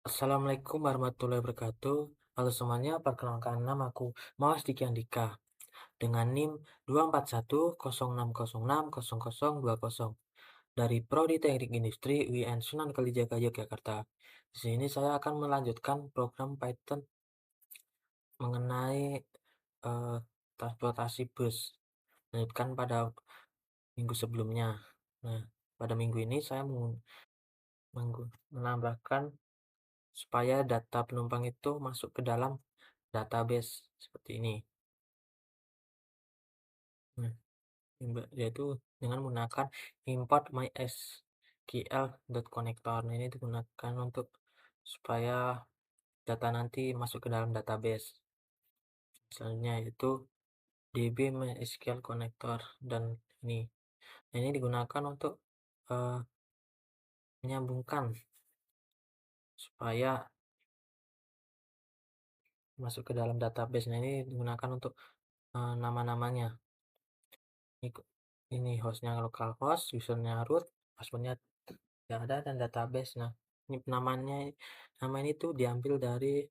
Assalamualaikum warahmatullahi wabarakatuh. Halo semuanya, perkenalkan nama aku Mawas Diki Andika dengan NIM 24106060020 dari Prodi Teknik Industri UIN Sunan Kalijaga Yogyakarta. Di sini saya akan melanjutkan program Python mengenai eh, transportasi bus, lanjutkan pada minggu sebelumnya. Nah, pada minggu ini saya menambahkan supaya data penumpang itu masuk ke dalam database seperti ini. Nah, yaitu dengan menggunakan import mysql.connector. Nah, ini digunakan untuk supaya data nanti masuk ke dalam database. Misalnya itu db mysql connector dan ini. Nah, ini digunakan untuk eh, menyambungkan supaya masuk ke dalam database. Nah, ini digunakan untuk nama-namanya. Ini hostnya localhost, usernya root, passwordnya tidak ada, dan database. Nah, ini nama ini tuh diambil dari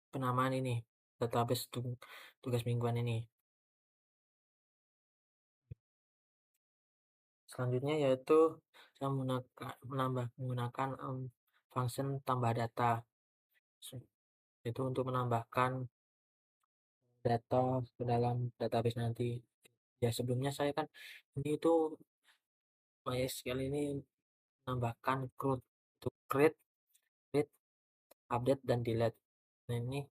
penamaan ini, database tugas mingguan ini. Selanjutnya yaitu saya menggunakan function tambah data, itu untuk menambahkan data ke dalam database nanti. Ya, sebelumnya saya kan ini itu MySQL ini menambahkan CRUD untuk create, read, update, dan delete. Nah, ini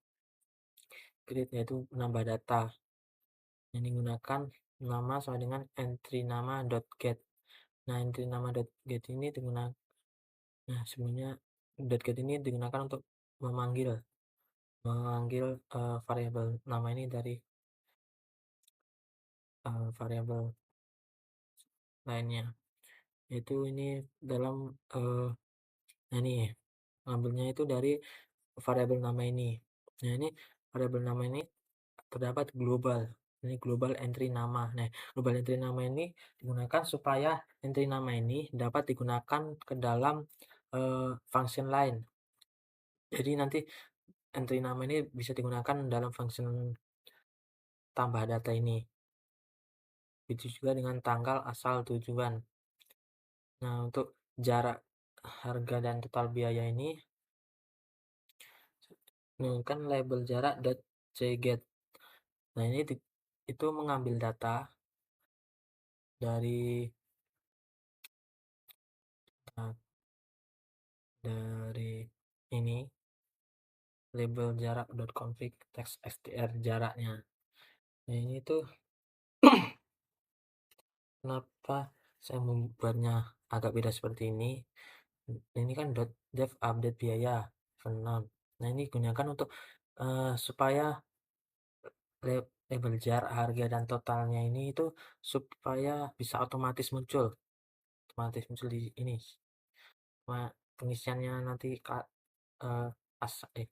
create yaitu menambah data yang digunakan nama sama dengan entry nama.get. Nah, entry nama.get ini digunakan, nah sebenarnya .get ini digunakan untuk memanggil memanggil variabel nama ini dari variabel lainnya, yaitu ini dalam nah ini ngambilnya itu dari variabel nama ini. Nah, ini variabel nama ini terdapat global. Ini global entry nama. Nah, global entry nama ini digunakan supaya entry nama ini dapat digunakan ke dalam function lain. Jadi nanti entry nama ini bisa digunakan dalam function tambah data ini. Itu juga dengan tanggal asal tujuan. Nah, untuk jarak, harga, dan total biaya ini, gunakan label jarak.cget. Nah, ini itu mengambil data dari nah, dari ini label jarak.config text str jaraknya. Nah, ini tuh kenapa saya membuatnya agak beda seperti ini. Ini kan .dev update biaya venom. Nah, ini gunakan untuk supaya label jarak, harga, dan totalnya ini itu supaya bisa otomatis muncul di ini. Pengisiannya nanti eh, as eh,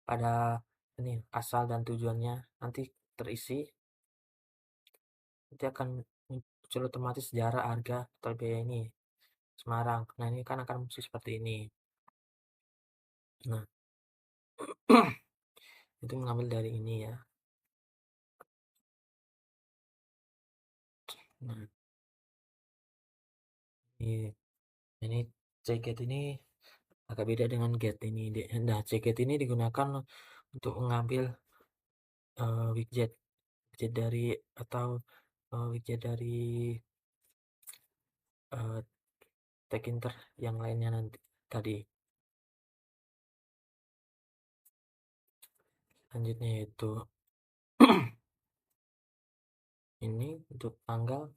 pada ini asal dan tujuannya nanti terisi, nanti akan muncul otomatis jarak, harga, total biaya ini Semarang. Nah, ini kan akan muncul seperti ini. Nah, itu mengambil dari ini ya. Nah, ini cget ini agak beda dengan get ini. Nah, cget ini digunakan untuk mengambil widget widget dari atau widget dari tag inter yang lainnya nanti tadi. Selanjutnya yaitu ini untuk tanggal,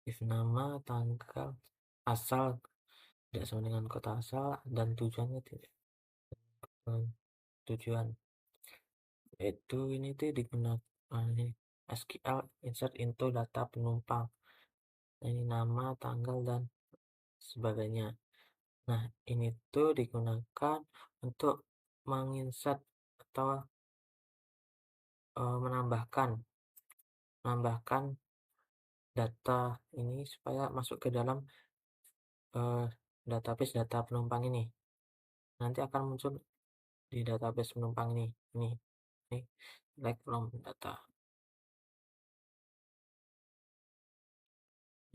if nama, tanggal asal tidak sama dengan kota asal, dan tujuannya tidak tujuan, yaitu ini tuh digunakan ini SQL insert into data penumpang. Ini nama, tanggal, dan sebagainya. Nah, ini tuh digunakan untuk menginsert atau menambahkan data ini supaya masuk ke dalam database data penumpang ini. nanti akan muncul di database penumpang ini select from data.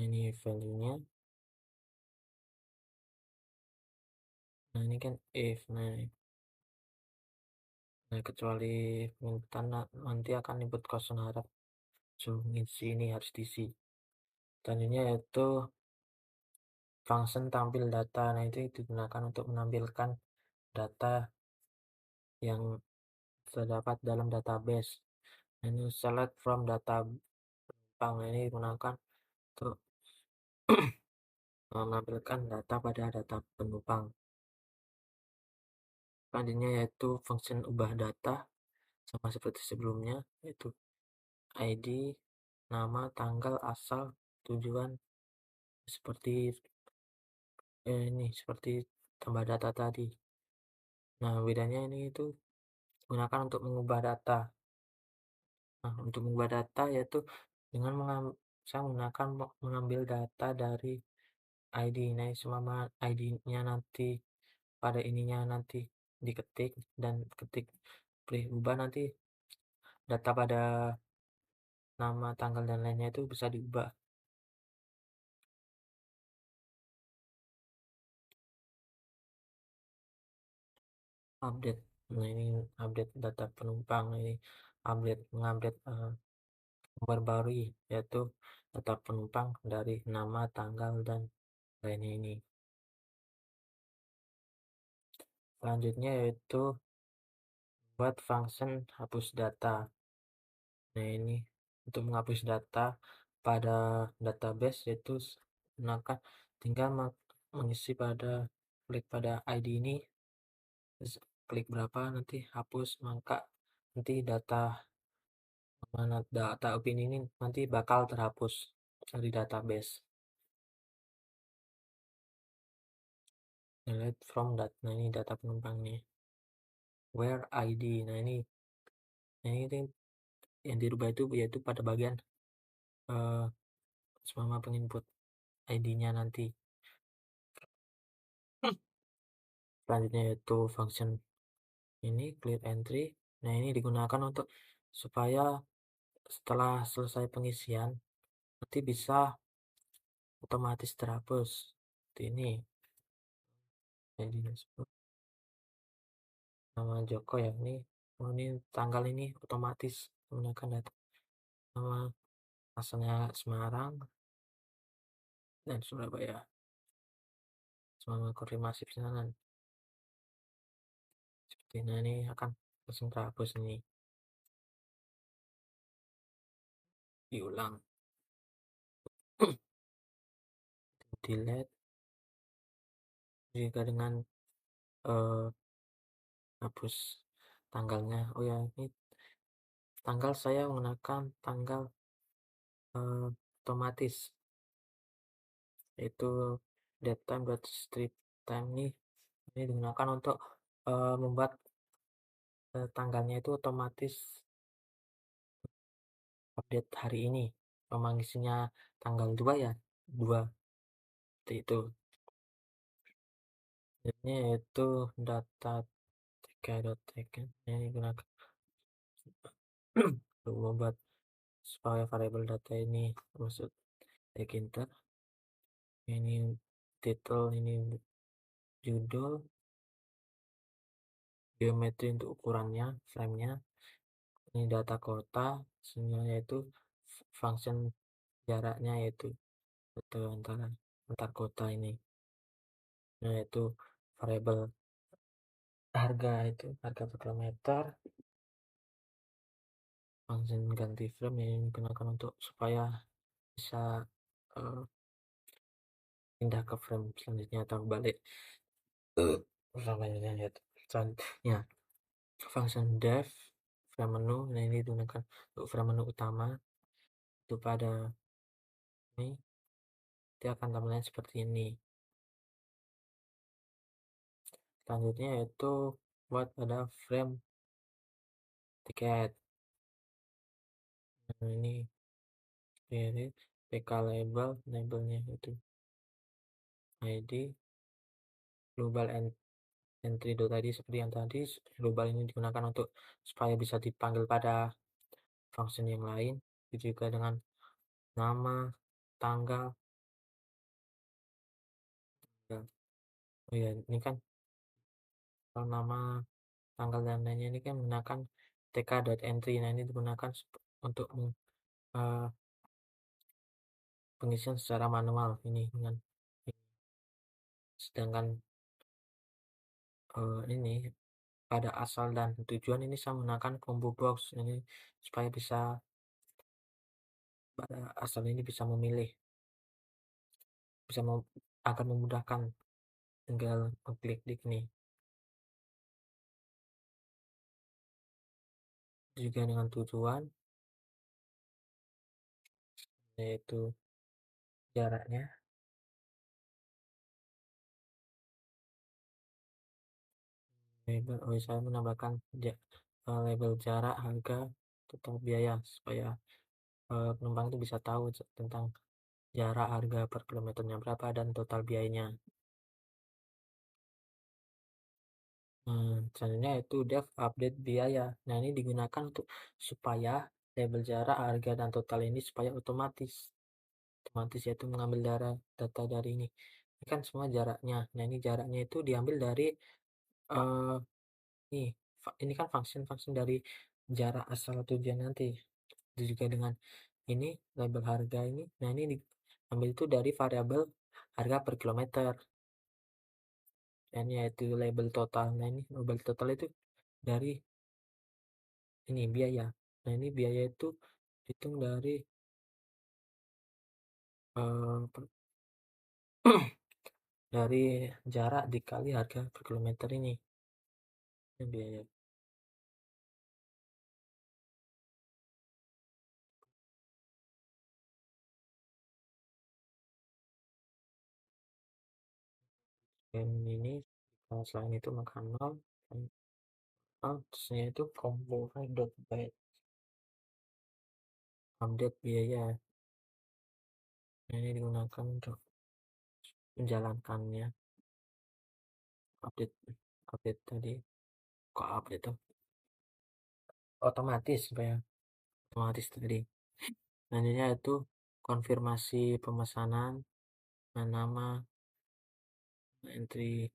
Ini value-nya. Nah, ini kan if. Nah, kecuali permintaan nanti akan input question harap ngisi ini harus diisi. Selanjutnya yaitu function tampil data. Nah, itu digunakan untuk menampilkan data yang terdapat dalam database. Nah, ini select from data penumpang. Nah, ini digunakan untuk menampilkan data pada data penumpang. Selanjutnya yaitu function ubah data sama seperti sebelumnya, yaitu ID, nama, tanggal, asal, tujuan, seperti seperti tambah data tadi. Nah, bedanya ini itu gunakan untuk mengubah data. Nah, untuk mengubah data yaitu dengan saya menggunakan mengambil data dari ID. Nah, selama ID-nya nanti pada ininya nanti diketik dan ketik ubah, nanti data pada nama, tanggal, dan lainnya itu bisa diubah. Update. Nah, ini update data penumpang. Ini mengupdate memperbarui yaitu data penumpang dari nama, tanggal, dan lainnya ini. Selanjutnya yaitu buat function hapus data. Nah, ini untuk menghapus data pada database yaitu gunakan tinggal mengisi pada klik pada ID ini, terus klik berapa nanti hapus, maka nanti data opini ini nanti bakal terhapus dari database. Delete from data. Nah, ini data penumpang nih. Where ID. Nah, ini yang dirubah itu yaitu pada bagian selama penginput ID-nya nanti. Selanjutnya yaitu function ini clear entry. Nah, ini digunakan untuk supaya setelah selesai pengisian nanti bisa otomatis terhapus seperti ini. Jadi nama Joko ya, ini tanggal ini otomatis menggunakan data nama asalnya Semarang dan Surabaya selama konfirmasi pesanan seperti ini akan langsung terhapus ini. Diulang. Delete jika dengan hapus tanggalnya. Oh ya, ini tanggal saya menggunakan tanggal otomatis, yaitu datetime buat strip time ini digunakan untuk membuat tanggalnya itu otomatis update hari ini. Mengisinya tanggal 2 ya 2 seperti itu. Ini yaitu data tk.tk. Ini digunakan untuk membuat supaya variabel data ini maksud inter. Ini title, ini judul, geometri untuk ukurannya, frame-nya, ini data kota, semuanya yaitu function jaraknya yaitu antar kota ini, yaitu variabel harga itu harga per kilometer, function ganti frame yang digunakan untuk supaya bisa pindah ke frame selanjutnya atau balik selanjutnya yaitu selanjutnya function def frame menu. Nah, ini digunakan untuk frame menu utama itu pada ini dia akan tampilan seperti ini. Selanjutnya yaitu buat pada frame tiket. Nah, ini PK labelnya itu ID global entry do tadi seperti yang tadi, global ini digunakan untuk supaya bisa dipanggil pada function yang lain, begitu juga dengan nama, tanggal, dan oh ya ini kan kalau nama, tanggal, dan lainnya ini kan menggunakan tk.entry. Nah ini digunakan untuk eee, pengisian secara manual ini dengan sedangkan, ini pada asal dan tujuan ini saya menggunakan combo box ini supaya bisa pada asal ini bisa memilih, bisa akan memudahkan tinggal mengklik-klik nih. Juga dengan tujuan, yaitu jaraknya, label oh saya menambahkan label jarak, harga, total biaya supaya, penumpang itu bisa tahu tentang jarak, harga per kilometernya berapa, dan total biayanya. Selanjutnya itu dev update biaya. Nah, ini digunakan untuk supaya label jarak, harga, dan total ini supaya otomatis. Otomatis yaitu mengambil data dari ini. Ini kan semua jaraknya. Nah, ini jaraknya itu diambil dari eh nih, ini kan function dari jarak asal tujuan nanti. Itu juga dengan ini label harga ini. Nah, ini diambil itu dari variabel harga per kilometer. Dan yaitu label total. Nah, ini label total itu dari ini biaya. Nah, ini biaya itu hitung dari per dari jarak dikali harga per kilometer ini. Ini biaya. Dan ini kalau selain itu maka nol, terusnya itu combo dot by update biaya. Nah, ini digunakan untuk menjalankannya, update update tadi. Kok update tuh? Otomatis supaya otomatis tadi. Selanjutnya itu konfirmasi pemesanan, nama, entry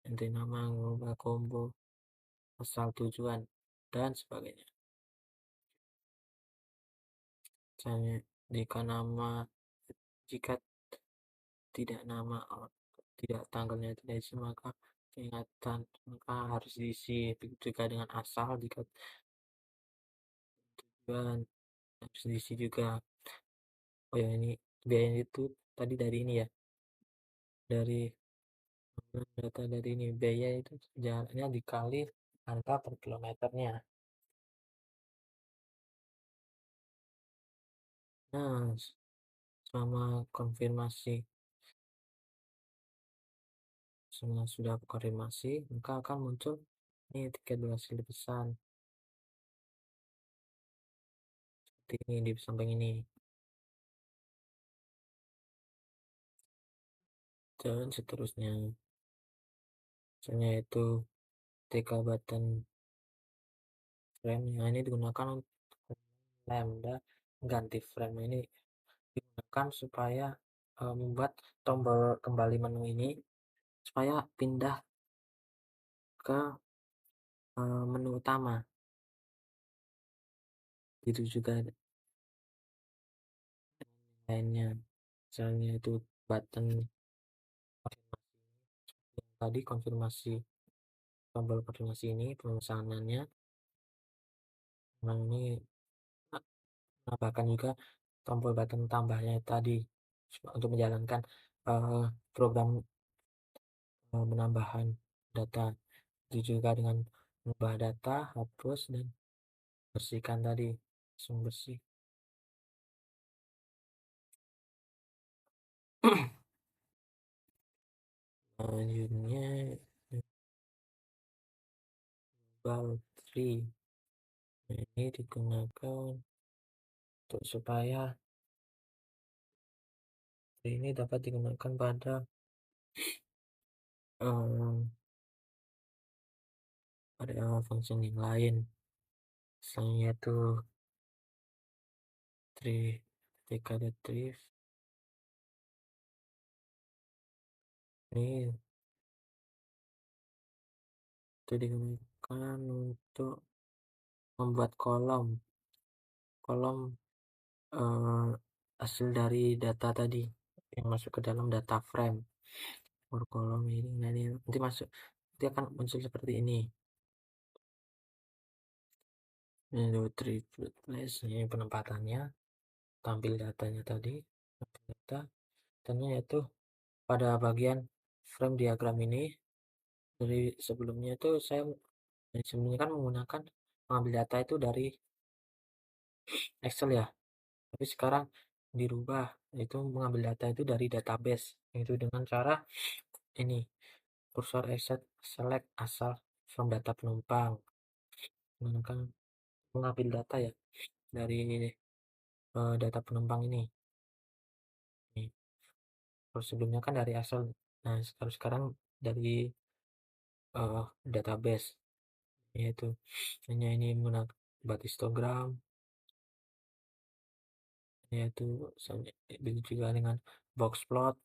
entry nama, ngubah combo, asal tujuan, dan sebagainya. Misalnya jika nama, jika tidak nama, tidak tanggalnya tidak diisi, maka ingatan maka harus diisi. Begitu juga dengan asal, jika tujuan harus diisi juga. Oh ya ini biaya itu tadi dari ini ya, dari data dari ini biaya itu jaraknya dikali angka per kilometernya. Nah, selama konfirmasi semua sudah konfirmasi, maka akan muncul ini tiket berhasil dipesan seperti ini di samping ini. Dan seterusnya, misalnya itu TK button frame. Nah, ini digunakan untuk lambda ganti frame. Ini digunakan supaya membuat tombol kembali menu ini supaya pindah ke menu utama. Itu juga lainnya, misalnya itu button konfirmasi tadi, konfirmasi tombol konfirmasi ini pemesanannya. Nah, ini menambahkan juga tombol button tambahnya tadi untuk menjalankan program penambahan data. Itu juga dengan mengubah data, hapus, dan bersihkan tadi, langsung bersih. Selanjutnya global tree. Nah, ini digunakan untuk supaya ini dapat digunakan pada function yang lain. Misalnya itu ketika retrieve ini itu digunakan untuk membuat kolom kolom, eee, hasil dari data tadi yang masuk ke dalam data frame. For kolom ini, nah ini nanti akan muncul seperti ini. Ini retrieve place, ini penempatannya, tampil datanya tadi, tampil data, datanya yaitu pada bagian frame diagram ini. Dari sebelumnya kan menggunakan mengambil data itu dari Excel ya, tapi sekarang dirubah, yaitu mengambil data itu dari database, yaitu dengan cara ini, kursor select asal from data penumpang, menggunakan mengambil data ya dari data penumpang ini. Nih, kalau sebelumnya kan dari Excel, nah kalau sekarang dari database, yaitu hanya ini menggunakan buat histogram, yaitu begitu juga dengan box plot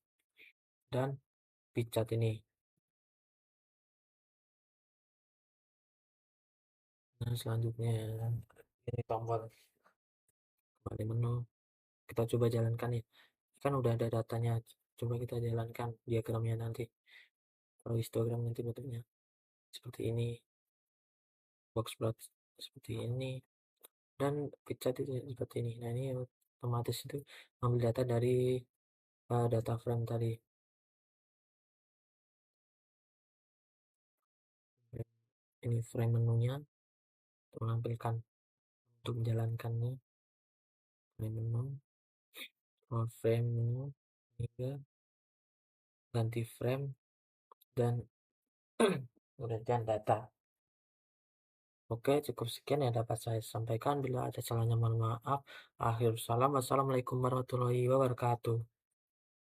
dan pie ini. Nah, selanjutnya ini tombol kembali menu. Kita coba jalankan ya. Kan udah ada datanya. Coba kita jalankan diagramnya nanti. Kalau histogram nanti bentuknya seperti ini, box plot seperti ini, dan pie itu seperti ini. Nah, ini otomatis itu ambil data dari data frame tadi. Ini frame menunya untuk menampilkan untuk menjalankannya. Frame menu, frame menu, hingga ganti frame dan penggantian data. Oke, cukup sekian yang dapat saya sampaikan. Bila ada salahnya mohon maaf. Akhir salam. Wassalamualaikum warahmatullahi wabarakatuh.